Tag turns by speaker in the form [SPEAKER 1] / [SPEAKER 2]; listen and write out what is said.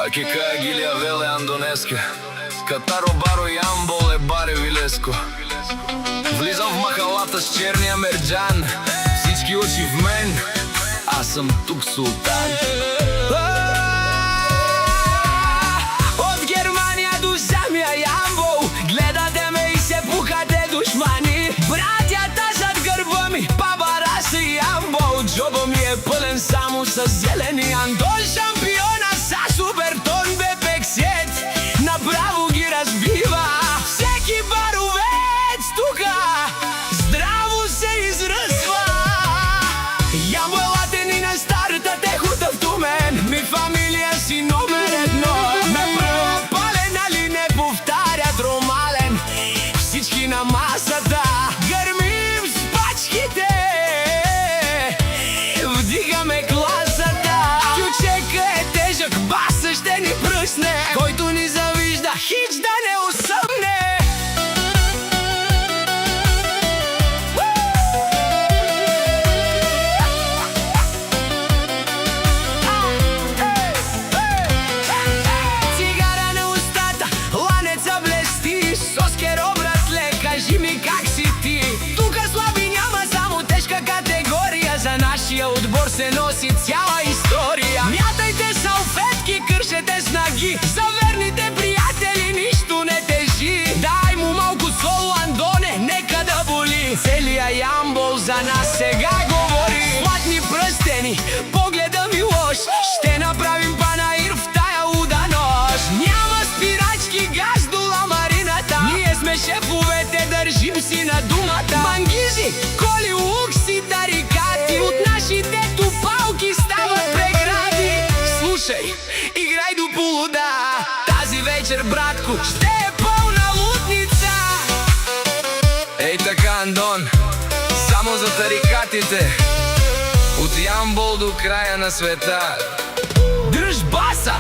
[SPEAKER 1] Акика Гилия Веле Андонеска, Катаро Баро Ямбол е Баре Вилеско. Влизам в махалата с черния мерджан, всички очи в мен, аз съм тук султан.
[SPEAKER 2] От Германия до самия Ямбол гледате ме и се пухате душмани. Братята зад гърба ми, Бабара са Ямбол. Джоба ми е пълен само с зелени Андон. Шампиона са Супертон Бепексет, направо ги разбива всеки баровец тука, здраво се изръсва. Ямбол елате ни на старата техута в Тумен, ми фамилия си номер едно. Направо пален, али не повтарят ромален, всички на масата гърмим с пачките, вдигаме класата. Ключека е тежък, баса ще ни пръсне, който ни завижда хич да не усъмне. Цигара на устата, ланеца блести, соскеро братле, кажи ми как си ти. Тука слаби няма, само тежка категория, за нашия отбор се носи цяла история. Мятайте салфетки, кършете снаги, за верните приятели нищо не тежи. Дай му малко сол, Андоне, нека да боли. Целия Ямбол за нас сега говори. Златни пръстени, погледа ми лош, ще направим панаир в тая луда нощ. Няма спирачки, газ до ламарината, ние сме шефовете, държим си на думата. Мангизи, коли, лукси, тарикати, от нашите тупалки стават прегради. Слушай, играй до полуда, тази вечер, братко, ще е пълна лудница.
[SPEAKER 1] Ей така, Андон, само за тарикатите, от Ямбол до края на света.
[SPEAKER 2] Дръж баса!